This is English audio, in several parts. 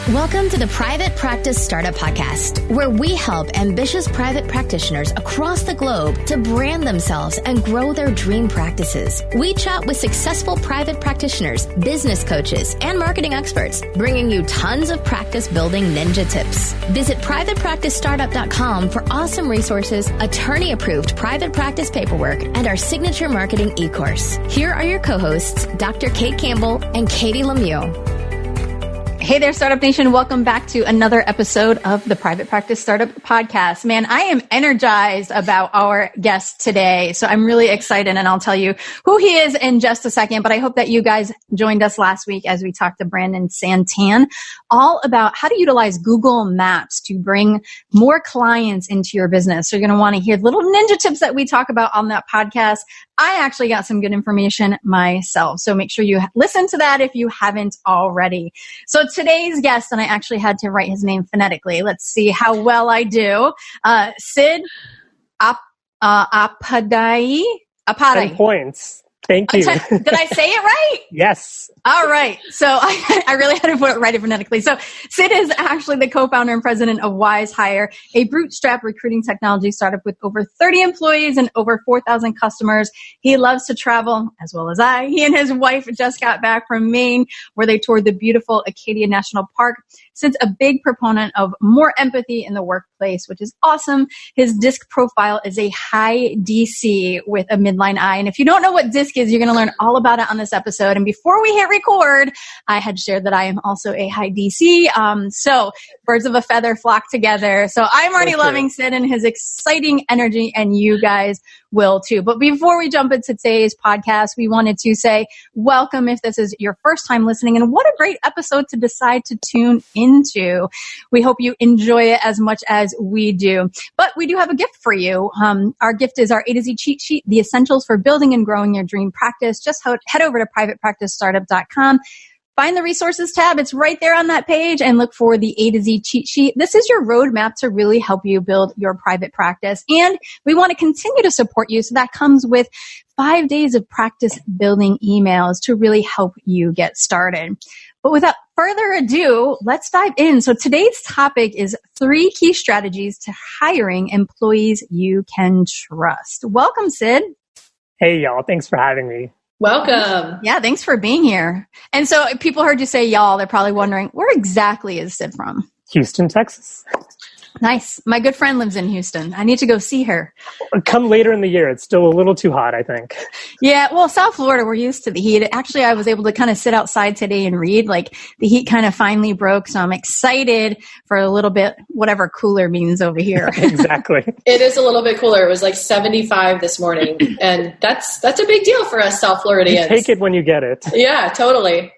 Welcome to the Private Practice Startup Podcast, where we help ambitious private practitioners across the globe to brand themselves and grow their dream practices. We chat with successful private practitioners, business coaches, and marketing experts, bringing you tons of practice building ninja tips. Visit privatepracticestartup.com for awesome resources, attorney-approved private practice paperwork, and our signature marketing e-course. Here are your co-hosts, Dr. Kate Campbell and Katie Lemieux. Hey there, Startup Nation. Welcome back to another episode of the Private Practice Startup Podcast. Man, I am energized about our guest today. So I'm really excited, and I'll tell you who he is in just a second. But I hope that you guys joined us last week as we talked to Brandon Santan all about how to utilize Google Maps to bring more clients into your business. So you're going to want to hear little ninja tips that we talk about on that podcast. I actually got some good information myself. So make sure you listen to that if you haven't already. So today's guest, and I actually had to write his name phonetically. Let's see how well I do. Sid Apadai. 10 points. Thank you. Did I say it right? Yes. All right. So I really had to write it phonetically. So Sid is actually the co-founder and president of WizeHire, a bootstrapped recruiting technology startup with over 30 employees and over 4,000 customers. He loves to travel, as well as I. He and his wife just got back from Maine, where they toured the beautiful Acadia National Park. Sid's a big proponent of more empathy in the workplace, which is awesome. His DISC profile is a high DC with a midline I. And if you don't know what DISC is, you're going to learn all about it on this episode. And before we hit record, I had shared that I am also a high DC. So birds of a feather flock together. So I'm already loving Sid and his exciting energy, and you guys will too. But before we jump into today's podcast, we wanted to say welcome if this is your first time listening, and what a great episode to decide to tune into. We hope you enjoy it as much as we do. But we do have a gift for you. Our gift is our A to Z cheat sheet, the essentials for building and growing your dream practice. Just head over to privatepracticestartup.com. Find the resources tab. It's right there on that page, and look for the A to Z cheat sheet. This is your roadmap to really help you build your private practice. And we want to continue to support you. So that comes with 5 days of practice building emails to really help you get started. But without further ado, let's dive in. So today's topic is 3 key strategies to hiring employees you can trust. Welcome, Sid. Hey, y'all. Thanks for having me. Welcome. Yeah, thanks for being here. And so if people heard you say y'all, they're probably wondering, where exactly is Sid from? Houston, Texas. Nice. My good friend lives in Houston. I need to go see her. Come later in the year. It's still a little too hot, I think. Yeah, well, South Florida, we're used to the heat. Actually, I was able to kind of sit outside today and read. Like, the heat kind of finally broke, so I'm excited for a little bit, whatever cooler means over here. Exactly. It is a little bit cooler. It was like 75 this morning, and that's a big deal for us South Floridians. You take it when you get it. Yeah, totally.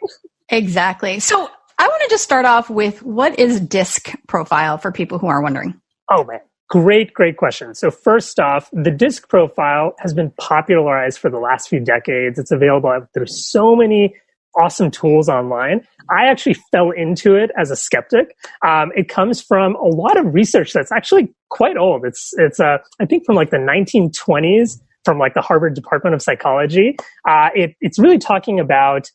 Exactly. So I want to just start off with, what is DISC profile for people who are wondering? Oh, man. Great question. So first off, the DISC profile has been popularized for the last few decades. It's available. There's so many awesome tools online. I actually fell into it as a skeptic. It comes from a lot of research that's actually quite old. It's I think from like the 1920s, from like the Harvard Department of Psychology. It's really talking about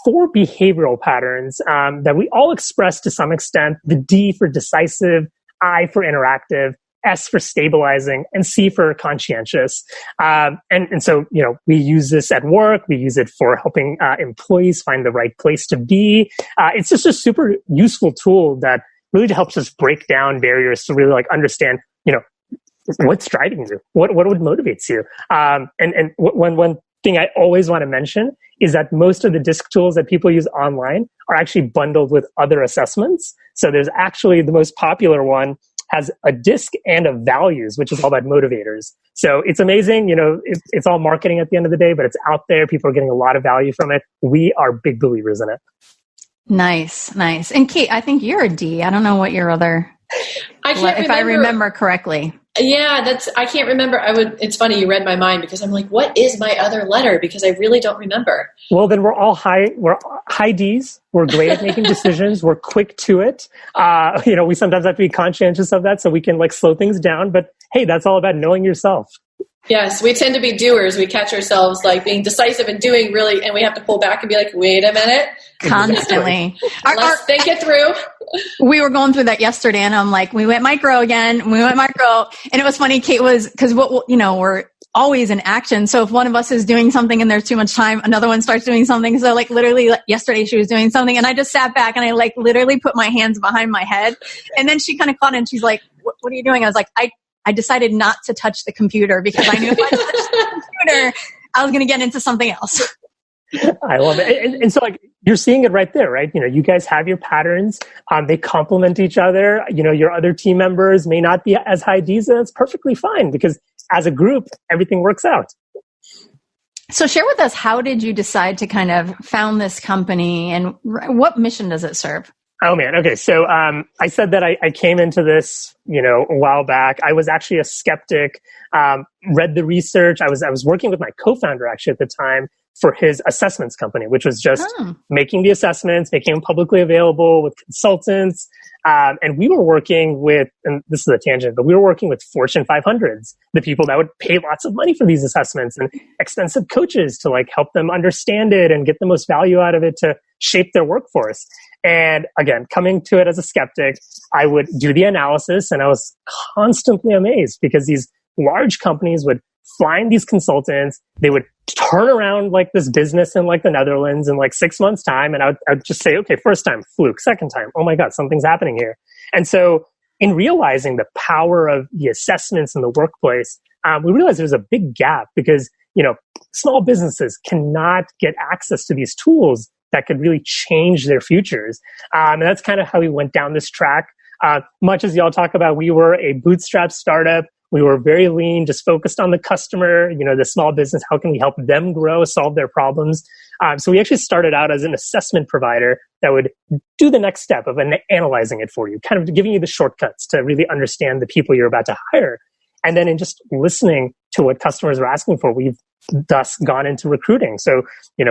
4 behavioral patterns that we all express to some extent. The D for decisive, I for interactive, S for stabilizing, and C for conscientious. And so, we use this at work. We use it for helping employees find the right place to be. It's just a super useful tool that really helps us break down barriers to really like understand, what's driving you, what would motivate you. And one thing I always want to mention is that most of the DISC tools that people use online are actually bundled with other assessments. So there's actually the most popular one has a DISC and a values, which is all about motivators. So it's amazing. It's all marketing at the end of the day, but it's out there. People are getting a lot of value from it. We are big believers in it. Nice. And Kate, I think you're a D. I don't know what your other, if I remember correctly. Yeah, I can't remember. It's funny you read my mind, because I'm like, what is my other letter? Because I really don't remember. Well, then we're high Ds. We're great at making decisions. We're quick to it. We sometimes have to be conscientious of that so we can like slow things down. But hey, that's all about knowing yourself. Yes, we tend to be doers. We catch ourselves like being decisive and doing really, and we have to pull back and be like, wait a minute. Constantly. Let's think it through. We were going through that yesterday, and I'm like, we went micro again. We went micro. And it was funny, Kate was, because we're always in action. So if one of us is doing something and there's too much time, another one starts doing something. So like literally yesterday she was doing something, and I just sat back and I like literally put my hands behind my head. And then she kind of caught it and she's like, what are you doing? I was like, I decided not to touch the computer because I knew if I touched the computer, I was going to get into something else. I love it. And so like you're seeing it right there, right? You guys have your patterns. They complement each other. Your other team members may not be as high Ds, and it's perfectly fine because as a group, everything works out. So share with us, how did you decide to kind of found this company, and what mission does it serve? Oh man. Okay. So, I said that I came into this, a while back. I was actually a skeptic, read the research. I was working with my co-founder actually at the time for his assessments company, which was just making the assessments, making them publicly available with consultants. And we were working with, and this is a tangent, but we were working with Fortune 500s, the people that would pay lots of money for these assessments, and expensive coaches to like help them understand it and get the most value out of it to shape their workforce. And again, coming to it as a skeptic, I would do the analysis, and I was constantly amazed because these large companies would find these consultants, they would turn around like this business in like the Netherlands in like 6 months time. And I'd just say, okay, first time, fluke, second time, oh my God, something's happening here. And so in realizing the power of the assessments in the workplace, we realized there's a big gap because, small businesses cannot get access to these tools that could really change their futures. And that's kind of how we went down this track. Much as y'all talk about, we were a bootstrap startup. We were very lean, just focused on the customer, the small business. How can we help them grow, solve their problems? So we actually started out as an assessment provider that would do the next step of analyzing it for you, kind of giving you the shortcuts to really understand the people you're about to hire. And then in just listening to what customers are asking for, we've thus gone into recruiting. So,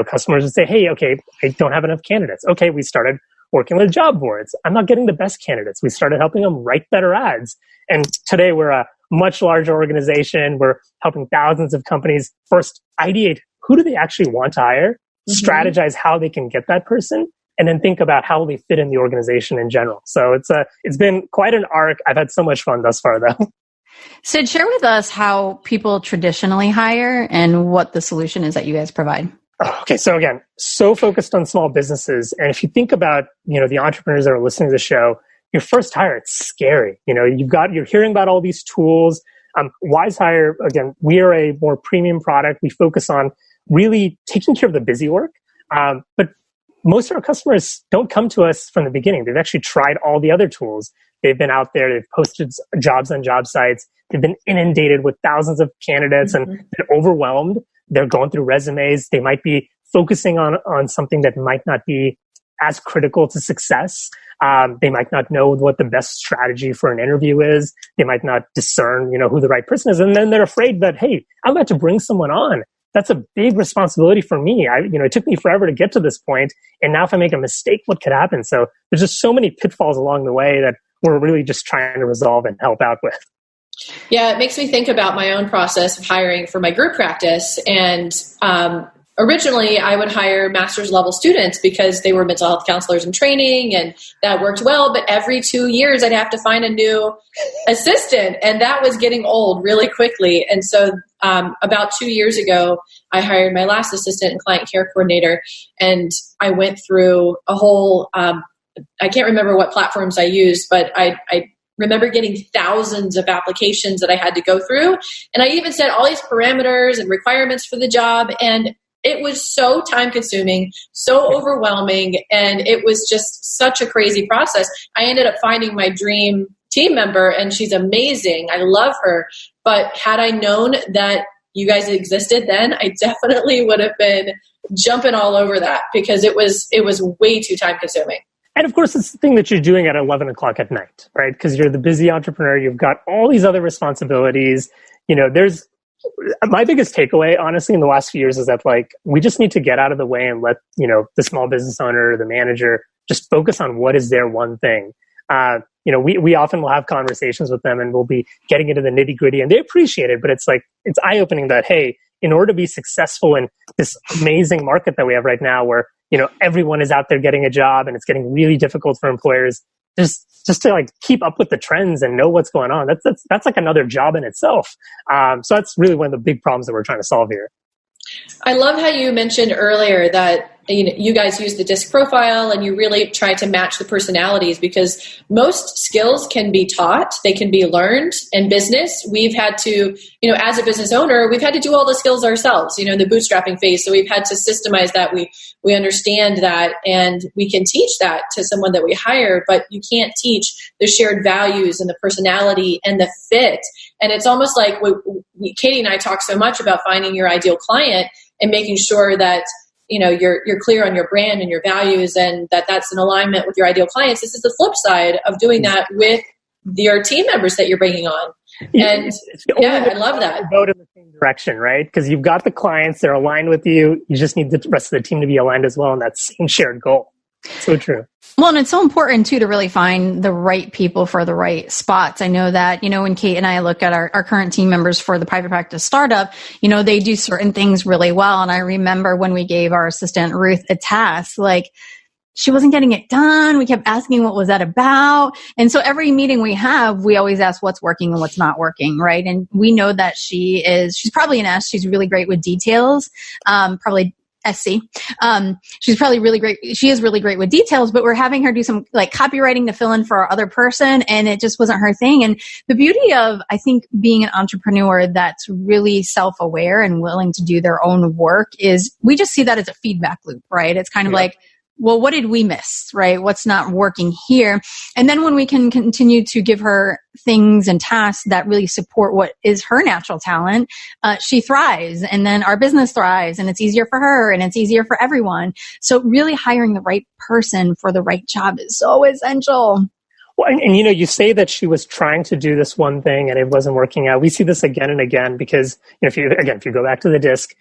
customers would say, hey, okay, I don't have enough candidates. Okay, we started working with job boards. I'm not getting the best candidates. We started helping them write better ads. And today we're a much larger organization. We're helping thousands of companies first ideate who do they actually want to hire, strategize how they can get that person, and then think about how they fit in the organization in general. So it's been quite an arc. I've had so much fun thus far, though. Sid, share with us how people traditionally hire and what the solution is that you guys provide. Okay, so again, so focused on small businesses. And if you think about, the entrepreneurs that are listening to the show, your first hire, it's scary. You're hearing about all these tools. WizeHire, again, we are a more premium product. We focus on really taking care of the busy work. But most of our customers don't come to us from the beginning. They've actually tried all the other tools. They've been out there, they've posted jobs on job sites. They've been inundated with thousands of candidates and been overwhelmed. They're going through resumes. They might be focusing on something that might not be as critical to success. They might not know what the best strategy for an interview is. They might not discern, who the right person is. And then they're afraid that, hey, I'm about to bring someone on. That's a big responsibility for me. It took me forever to get to this point. And now if I make a mistake, what could happen? So there's just so many pitfalls along the way that we're really just trying to resolve and help out with. Yeah, it makes me think about my own process of hiring for my group practice. And originally, I would hire master's level students because they were mental health counselors in training, and that worked well. But every 2 years, I'd have to find a new assistant, and that was getting old really quickly. And so about 2 years ago, I hired my last assistant and client care coordinator, and I went through a whole I can't remember what platforms I used, but I remember getting thousands of applications that I had to go through. And I even set all these parameters and requirements for the job. And it was so time consuming, so overwhelming. And it was just such a crazy process. I ended up finding my dream team member, and she's amazing. I love her. But had I known that you guys existed then, I definitely would have been jumping all over that because it was way too time consuming. And of course, it's the thing that you're doing at 11 o'clock at night, right? Because you're the busy entrepreneur. You've got all these other responsibilities. There's my biggest takeaway, honestly, in the last few years is that we just need to get out of the way and let, the small business owner, the manager, just focus on what is their one thing. We often will have conversations with them and we'll be getting into the nitty gritty, and they appreciate it, but it's eye opening that, hey, in order to be successful in this amazing market that we have right now where, everyone is out there getting a job and it's getting really difficult for employers, just to keep up with the trends and know what's going on. That's like another job in itself. So that's really one of the big problems that we're trying to solve here. I love how you mentioned earlier that you guys use the DISC profile and you really try to match the personalities, because most skills can be taught, they can be learned. In business, we've had to, as a business owner, we've had to do all the skills ourselves, in the bootstrapping phase. So we've had to systemize that. We understand that, and we can teach that to someone that we hire, but you can't teach the shared values and the personality and the fit. And it's almost like Katie and I talk so much about finding your ideal client and making sure that you're clear on your brand and your values, and that's in alignment with your ideal clients. This is the flip side of doing that with your team members that you're bringing on. And I love that. Vote in the same direction, right? Because you've got the clients, they're aligned with you. You just need the rest of the team to be aligned as well on that same shared goal. So true. Well, and it's so important too to really find the right people for the right spots. I know that, when Kate and I look at our current team members for the private practice startup, they do certain things really well. And I remember when we gave our assistant Ruth a task, she wasn't getting it done. We kept asking, what was that about? And so every meeting we have, we always ask what's working and what's not working, right? And we know that she's probably an S. She's really great with details, probably SC. She's probably really great. She is really great with details, but we're having her do some copywriting to fill in for our other person, and it just wasn't her thing. And the beauty of, I think, being an entrepreneur that's really self-aware and willing to do their own work is we just see that as a feedback loop, right? It's kind of well, what did we miss, right? What's not working here? And then when we can continue to give her things and tasks that really support what is her natural talent, she thrives, and then our business thrives, and it's easier for her and it's easier for everyone. So really hiring the right person for the right job is so essential. Well, and you say that she was trying to do this one thing and it wasn't working out. We see this again and again because, if you go back to the DISC,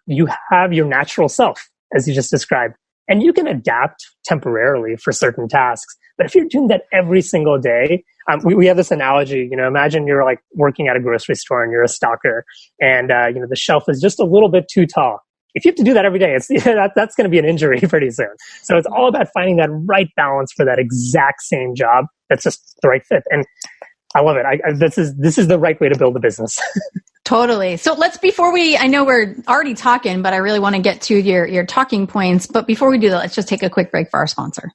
you have your natural self, as you just described. And you can adapt temporarily for certain tasks. But if you're doing that every single day, we have this analogy, imagine you're working at a grocery store and you're a stocker and, the shelf is just a little bit too tall. If you have to do that every day, that's going to be an injury pretty soon. So it's all about finding that right balance for that exact same job. That's just the right fit. And I love it. This is the right way to build a business. Totally. So I know we're already talking, but I really want to get to your talking points. But before we do that, let's just take a quick break for our sponsor.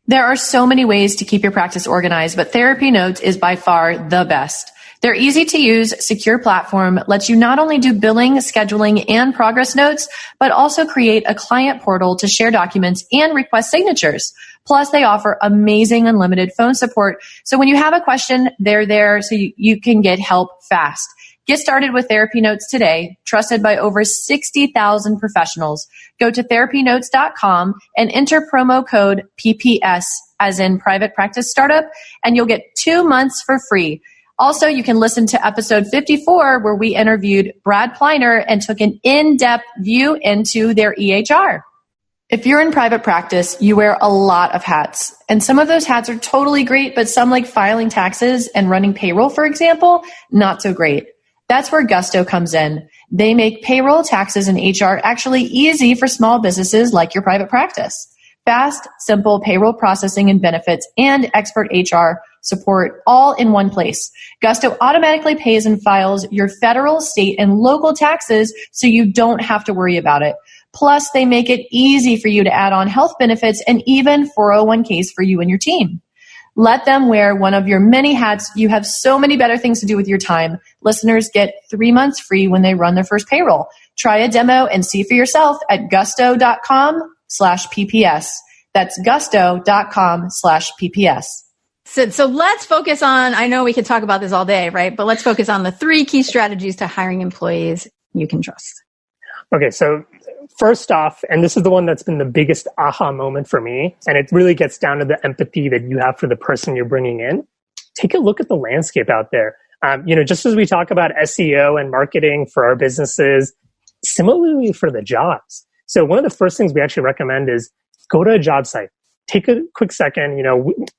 There are so many ways to keep your practice organized, but Therapy Notes is by far the best. Their easy to use, secure platform lets you not only do billing, scheduling, and progress notes, but also create a client portal to share documents and request signatures. Plus, they offer amazing unlimited phone support. So when you have a question, they're there so you can get help fast. Get started with Therapy Notes today, trusted by over 60,000 professionals. Go to therapynotes.com and enter promo code PPS, as in Private Practice Startup, and you'll get 2 months for free. Also, you can listen to episode 54, where we interviewed Brad Pleiner and took an in-depth view into their EHR. If you're in private practice, you wear a lot of hats. And some of those hats are totally great, but some, like filing taxes and running payroll, for example, not so great. That's where Gusto comes in. They make payroll, taxes, and HR actually easy for small businesses like your private practice. Fast, simple payroll processing and benefits and expert HR support all in one place. Gusto automatically pays and files your federal, state, and local taxes so you don't have to worry about it. Plus, they make it easy for you to add on health benefits and even 401ks for you and your team. Let them wear one of your many hats. You have so many better things to do with your time. Listeners get 3 months free when they run their first payroll. Try a demo and see for yourself at gusto.com/PPS. That's gusto.com/PPS. So let's focus on, I know we could talk about this all day, right? But let's focus on the 3 key strategies to hiring employees you can trust. Okay, so first off, and this is the one that's been the biggest aha moment for me, and it really gets down to the empathy that you have for the person you're bringing in. Take a look at the landscape out there. Just as we talk about SEO and marketing for our businesses, similarly for the jobs. So one of the first things we actually recommend is go to a job site. take a quick second.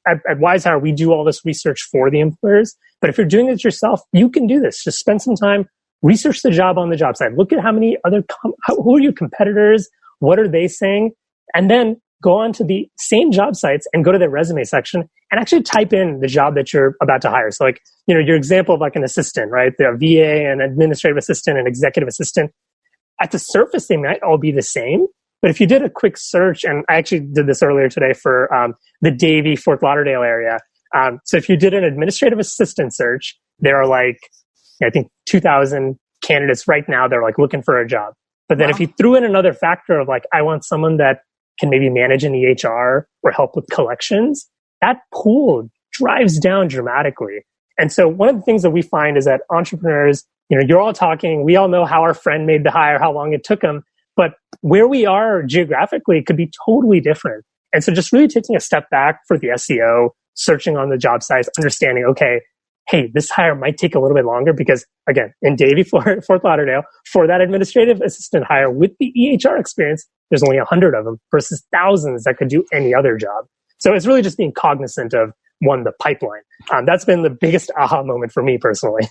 At WizeHire, we do all this research for the employers. But if you're doing it yourself, you can do this. Just spend some time, research the job on the job site. Look at how many who are your competitors? What are they saying? And then go on to the same job sites and go to their resume section and actually type in the job that you're about to hire. So your example of like an assistant, right? The VA, an administrative assistant, an executive assistant. At the surface, they might all be the same. But if you did a quick search, and I actually did this earlier today for the Davie, Fort Lauderdale area. So if you did an administrative assistant search, there are I think 2,000 candidates right now. They're looking for a job. But then if you threw in another factor of I want someone that can maybe manage in the HR or help with collections, that pool drives down dramatically. And so one of the things that we find is that entrepreneurs, you're all talking, we all know how our friend made the hire, how long it took them, but where we are geographically could be totally different. And so just really taking a step back for the SEO, searching on the job sites, understanding, okay, hey, this hire might take a little bit longer because, again, in Davie, Fort Lauderdale, for that administrative assistant hire with the EHR experience, there's only 100 of them versus thousands that could do any other job. So it's really just being cognizant of, one, the pipeline. That's been the biggest aha moment for me personally.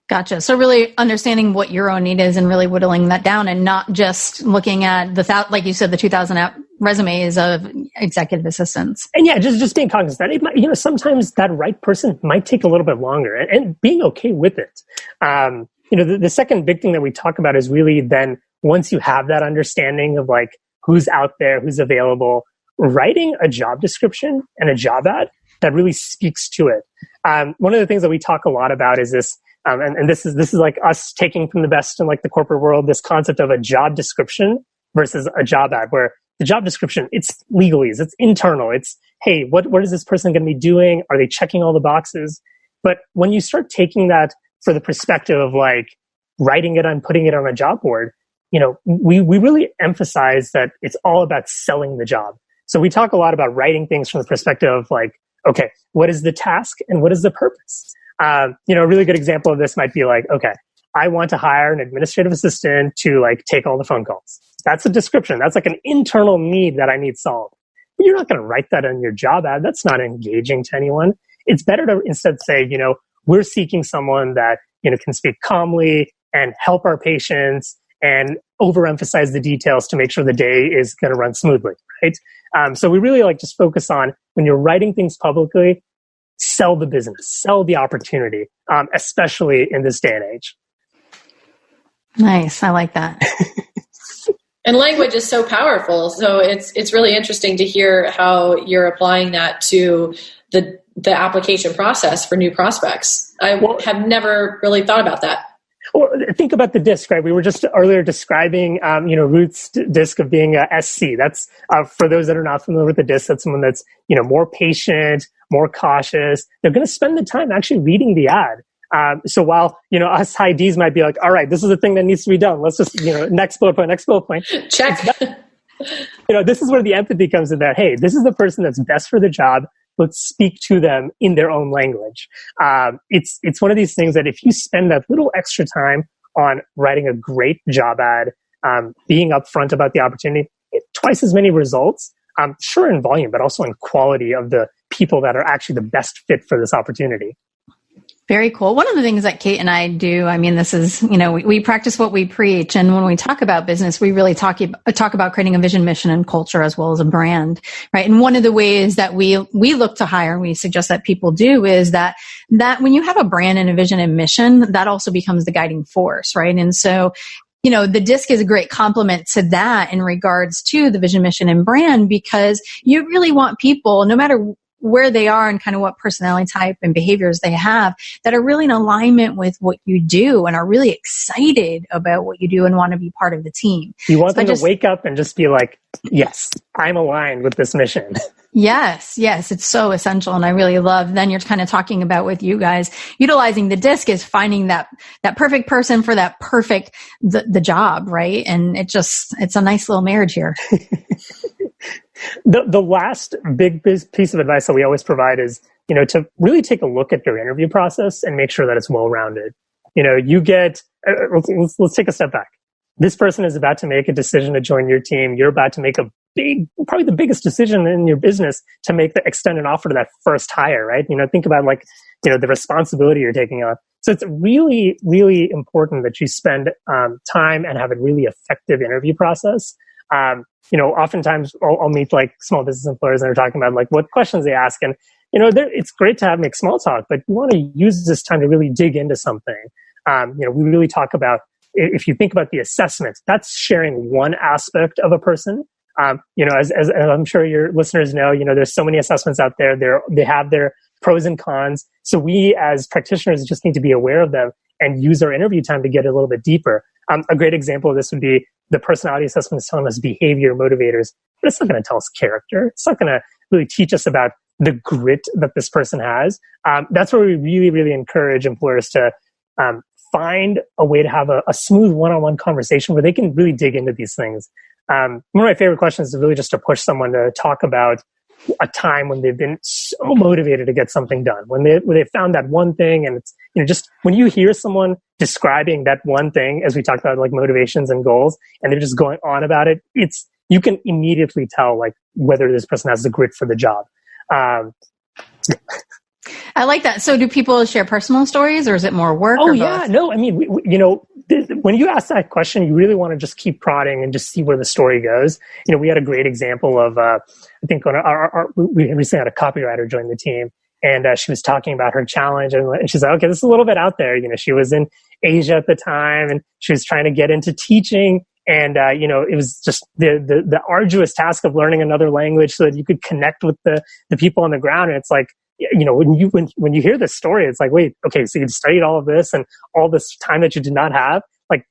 Gotcha. So really understanding what your own need is and really whittling that down and not just looking at like you said, the 2,000 resumes of executive assistants. And yeah, just being cognizant that it might, sometimes that right person might take a little bit longer and being okay with it. The second big thing that we talk about is really then once you have that understanding of who's out there, who's available, writing a job description and a job ad that really speaks to it. One of the things that we talk a lot about is this, and this is like us taking from the best in the corporate world, this concept of a job description versus a job ad, where the job description, it's legalese, it's internal, it's, hey, what is this person going to be doing? Are they checking all the boxes? But when you start taking that for the perspective of writing it and putting it on a job board, we really emphasize that it's all about selling the job. So we talk a lot about writing things from the perspective of okay, what is the task and what is the purpose? A really good example of this might be okay, I want to hire an administrative assistant to take all the phone calls. That's a description. That's an internal need that I need solved. But you're not going to write that in your job ad. That's not engaging to anyone. It's better to instead say, we're seeking someone that, can speak calmly and help our patients and overemphasize the details to make sure the day is going to run smoothly, right? So we really just focus on when you're writing things publicly, sell the business, sell the opportunity, especially in this day and age. Nice. I like that. And language is so powerful. So it's really interesting to hear how you're applying that to the application process for new prospects. I have never really thought about that. Well, think about the disc, right? We were just earlier describing, Ruth's disc of being a SC. That's, for those that are not familiar with the disc, that's someone that's, more patient, more cautious. They're going to spend the time actually reading the ad. So while, us high Ds might be all right, this is the thing that needs to be done. Let's just, next bullet point. Check. This is where the empathy comes in that, hey, this is the person that's best for the job. Let's speak to them in their own language. It's one of these things that if you spend that little extra time on writing a great job ad, being upfront about the opportunity, twice as many results, sure in volume, but also in quality of the people that are actually the best fit for this opportunity. Very cool. One of the things that Kate and I do, this is, we practice what we preach. And when we talk about business, we really talk about creating a vision, mission, and culture as well as a brand, right? And one of the ways that we look to hire, and we suggest that people do, is that when you have a brand and a vision and mission, that also becomes the guiding force, right? And so, the disc is a great complement to that in regards to the vision, mission, and brand, because you really want people, no matter where they are and kind of what personality type and behaviors they have, that are really in alignment with what you do and are really excited about what you do and want to be part of the team. You want them to wake up and just be yes, I'm aligned with this mission. Yes, it's so essential. And I really love, then you're kind of talking about with you guys, utilizing the disc is finding that perfect person for that perfect, the job, right? And it's a nice little marriage here. The last big piece of advice that we always provide is, to really take a look at your interview process and make sure that it's well-rounded. You get, let's take a step back. This person is about to make a decision to join your team. You're about to make a probably the biggest decision in your business to make the extend an offer to that first hire, right? Think about the responsibility you're taking on. So it's really, really important that you spend time and have a really effective interview process. Oftentimes I'll meet small business employers and they're talking about what questions they ask. And, it's great to make small talk, but you want to use this time to really dig into something. We really talk about, if you think about the assessment, that's sharing one aspect of a person. As I'm sure your listeners know, there's so many assessments out there. They have their pros and cons. So we as practitioners just need to be aware of them and use our interview time to get a little bit deeper. A great example of this would be the personality assessment is telling us behavior motivators, but it's not going to tell us character. It's not going to really teach us about the grit that this person has. That's where we really, really encourage employers to find a way to have a smooth one-on-one conversation where they can really dig into these things. One of my favorite questions is really just to push someone to talk about a time when they've been so motivated to get something done, when they found that one thing. And it's, just when you hear someone describing that one thing, as we talked about motivations and goals, and they're just going on about it, you can immediately tell whether this person has the grit for the job. I like that. So do people share personal stories or is it more work? Oh, or yeah. both? No, I mean, when you ask that question, you really want to just keep prodding and just see where the story goes. We had a great example of, I think we recently had a copywriter join the team, and she was talking about her challenge, and she's like, okay, this is a little bit out there. She was in Asia at the time and she was trying to get into teaching. And, it was just the arduous task of learning another language so that you could connect with the people on the ground. And it's when you hear this story, it's wait, okay, so you studied all of this and all this time that you did not have.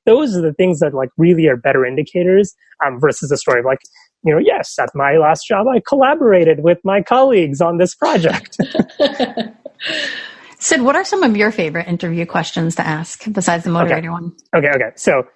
Those are the things that really are better indicators, versus the story of yes, at my last job, I collaborated with my colleagues on this project. Sid, what are some of your favorite interview questions to ask besides the motivator one? Okay. So,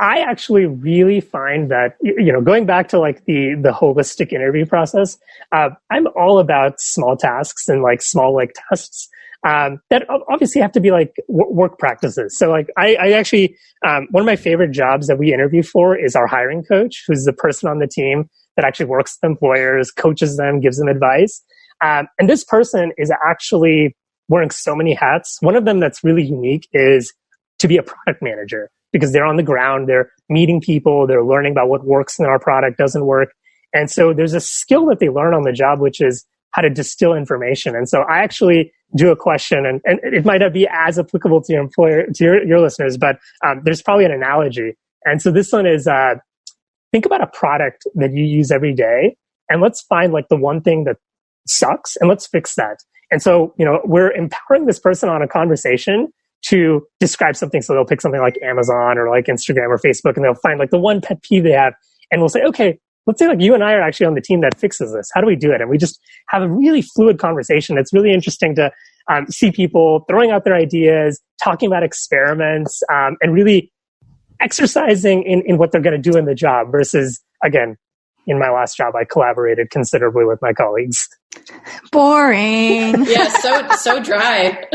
I actually really find that, going back to the holistic interview process, I'm all about small tasks and small tests that obviously have to be work practices. So I actually, one of my favorite jobs that we interview for is our hiring coach, who's the person on the team that actually works with employers, coaches them, gives them advice. And this person is actually wearing so many hats. One of them that's really unique is to be a product manager, because they're on the ground, they're meeting people, they're learning about what works in our product, doesn't work. And so there's a skill that they learn on the job, which is how to distill information. And so I actually do a question, and it might not be as applicable to your employer, to your listeners, but there's probably an analogy. And so this one is, think about a product that you use every day, and let's find the one thing that sucks, and let's fix that. And so, we're empowering this person on a conversation to describe something. So they'll pick something like Amazon or Instagram or Facebook, and they'll find the one pet peeve they have. And we'll say, okay, let's say you and I are actually on the team that fixes this. How do we do it? And we just have a really fluid conversation. It's really interesting to see people throwing out their ideas, talking about experiments, and really exercising in what they're going to do in the job versus, again, in my last job, I collaborated considerably with my colleagues. Boring. Yeah, so dry.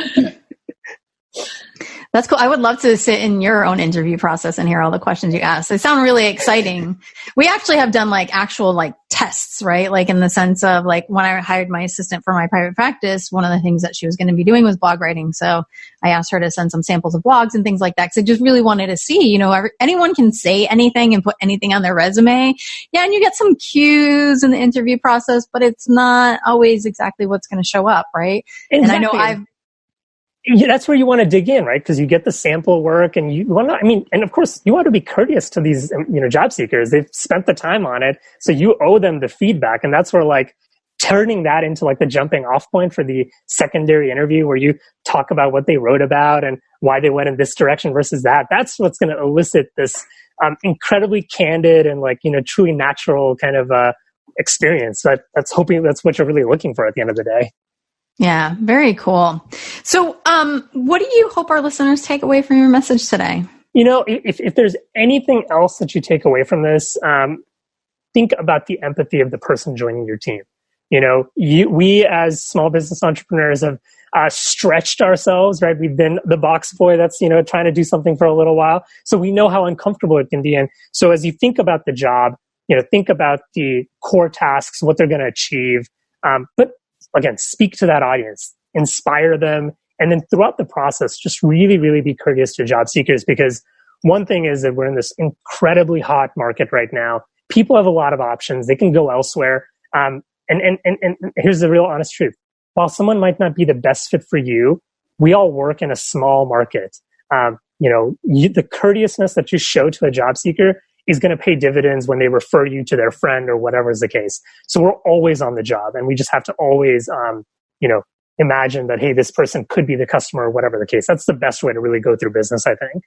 That's cool. I would love to sit in your own interview process and hear all the questions you ask. They sound really exciting. We actually have done actual tests, right? In the sense of when I hired my assistant for my private practice, one of the things that she was going to be doing was blog writing. So I asked her to send some samples of blogs and things like that. Cause I just really wanted to see, anyone can say anything and put anything on their resume. Yeah. And you get some cues in the interview process, but it's not always exactly what's going to show up. Right. Exactly. And I know that's where you want to dig in, right? Because you get the sample work, and you want to, and of course, you want to be courteous to these, job seekers. They've spent the time on it, so you owe them the feedback. And that's where turning that into the jumping off point for the secondary interview, where you talk about what they wrote about and why they went in this direction versus that. That's what's going to elicit this incredibly candid and truly natural kind of experience. But that's what you're really looking for at the end of the day. Yeah, very cool. So, what do you hope our listeners take away from your message today? If there's anything else that you take away from this, think about the empathy of the person joining your team. We as small business entrepreneurs have stretched ourselves, right? We've been the box boy that's, trying to do something for a little while. So we know how uncomfortable it can be. And so as you think about the job, think about the core tasks, what they're going to achieve. But again, speak to that audience, inspire them. And then throughout the process, just really, really be courteous to job seekers, because one thing is that we're in this incredibly hot market right now. People have a lot of options. They can go elsewhere. And here's the real honest truth. While someone might not be the best fit for you, we all work in a small market. The courteousness that you show to a job seeker is going to pay dividends when they refer you to their friend or whatever is the case. So we're always on the job, and we just have to always, imagine that, hey, this person could be the customer or whatever the case. That's the best way to really go through business, I think.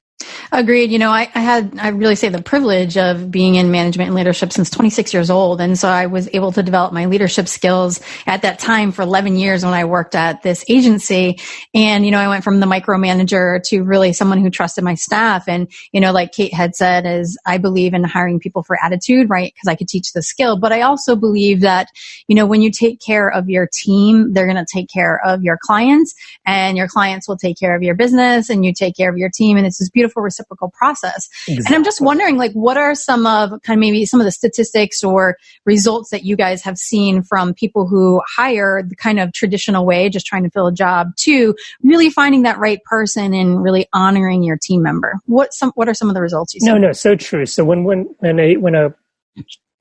Agreed. I really say the privilege of being in management and leadership since 26 years old. And so I was able to develop my leadership skills at that time for 11 years when I worked at this agency. And, I went from the micromanager to really someone who trusted my staff. And, like Kate had said, is I believe in hiring people for attitude, right? Because I could teach the skill. But I also believe that, when you take care of your team, they're going to take care of your clients, and your clients will take care of your business, and you take care of your team. And it's this beautiful reciprocal process. Exactly. And I'm just wondering, what are some of maybe some of the statistics or results that you guys have seen from people who hire the kind of traditional way, just trying to fill a job, to really finding that right person and really honoring your team member? What are some of the results you see? No, so true. So when a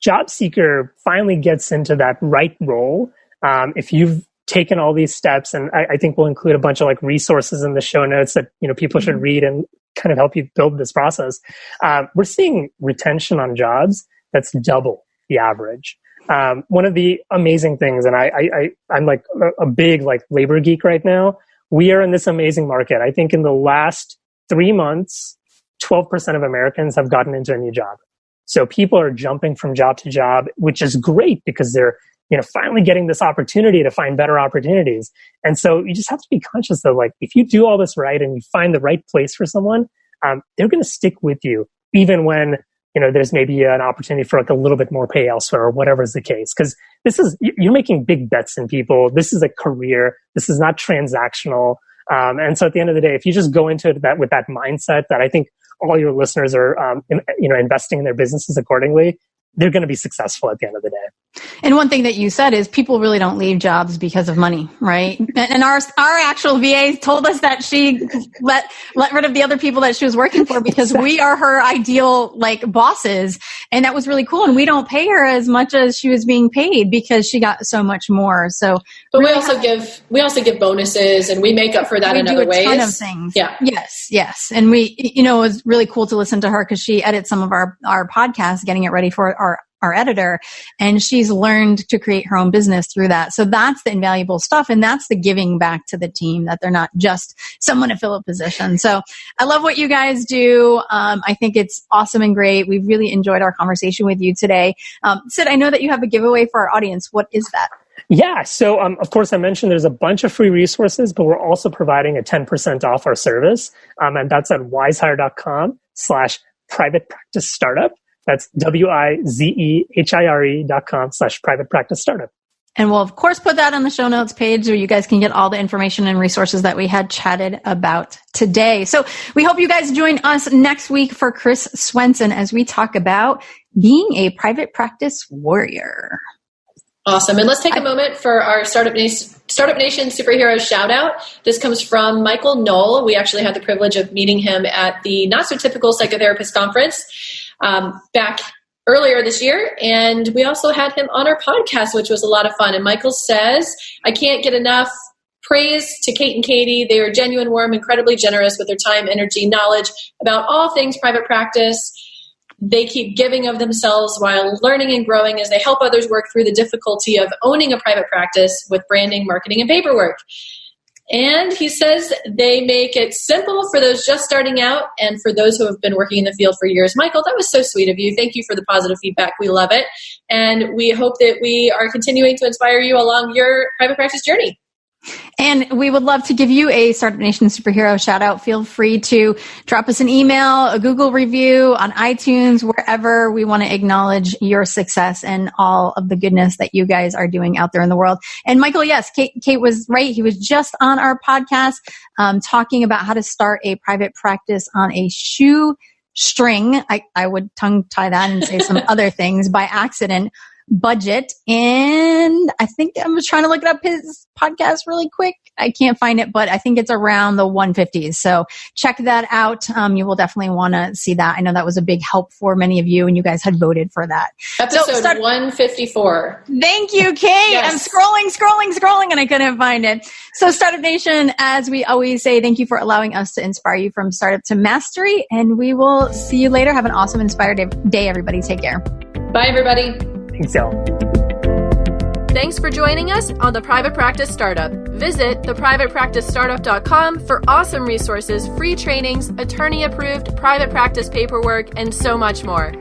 job seeker finally gets into that right role, if you've taken all these steps, and I think we'll include a bunch of resources in the show notes that people should read and kind of help you build this process. We're seeing retention on jobs that's double the average. One of the amazing things, and I'm a big labor geek right now. We are in this amazing market. I think in the last 3 months, 12% of Americans have gotten into a new job. So people are jumping from job to job, which is great because they're finally getting this opportunity to find better opportunities. And so you just have to be conscious of if you do all this right and you find the right place for someone, they're going to stick with you, even when, there's maybe an opportunity for a little bit more pay elsewhere or whatever is the case. Because you're making big bets in people. This is a career. This is not transactional. And so at the end of the day, if you just go into it with that mindset that I think all your listeners are, investing in their businesses accordingly, they're going to be successful at the end of the day. And one thing that you said is people really don't leave jobs because of money, right? And our actual VA told us that she let rid of the other people that she was working for because we are her ideal bosses. And that was really cool. And we don't pay her as much as she was being paid because she got so much more. So, but we also give bonuses, and we make up for that in other ways. We do a ton of things. Yeah. Yes. And we, it was really cool to listen to her because she edits some of our podcasts, getting it ready for our editor, and she's learned to create her own business through that. So that's the invaluable stuff, and that's the giving back to the team, that they're not just someone to fill a position. So I love what you guys do. I think it's awesome and great. We've really enjoyed our conversation with you today. Sid, I know that you have a giveaway for our audience. What is that? Yeah. So, of course, I mentioned there's a bunch of free resources, but we're also providing a 10% off our service. And that's at WizeHire.com/private practice startup. That's WizeHire.com/private practice startup. And we'll, of course, put that on the show notes page where you guys can get all the information and resources that we had chatted about today. So we hope you guys join us next week for Chris Swenson as we talk about being a private practice warrior. Awesome. And let's take a moment for our Startup Nation superhero shout out. This comes from Michael Knoll. We actually had the privilege of meeting him at the Not So Typical Psychotherapist Conference back earlier this year. And we also had him on our podcast, which was a lot of fun. And Michael says, I can't get enough praise to Kate and Katie. They are genuine, warm, incredibly generous with their time, energy, knowledge about all things private practice. They keep giving of themselves while learning and growing as they help others work through the difficulty of owning a private practice with branding, marketing, and paperwork. And he says they make it simple for those just starting out and for those who have been working in the field for years. Michael, that was so sweet of you. Thank you for the positive feedback. We love it. And we hope that we are continuing to inspire you along your private practice journey. And we would love to give you a Startup Nation superhero shout out. Feel free to drop us an email, a Google review on iTunes, wherever. We want to acknowledge your success and all of the goodness that you guys are doing out there in the world. And Michael, yes, Kate was right. He was just on our podcast talking about how to start a private practice on a shoe string, I would tongue tie that and say some other things by accident, budget. And I think I was trying to look up his podcast really quick. I can't find it, but I think it's around the 150s. So check that out. You will definitely want to see that. I know that was a big help for many of you, and you guys had voted for that. Episode 154. Thank you, Kate. Yes. I'm scrolling, and I couldn't find it. So Startup Nation, as we always say, thank you for allowing us to inspire you from startup to mastery. And we will see you later. Have an awesome, inspired day, everybody. Take care. Bye, everybody. Thanks, y'all. Thanks for joining us on The Private Practice Startup. Visit theprivatepracticestartup.com for awesome resources, free trainings, attorney-approved private practice paperwork, and so much more.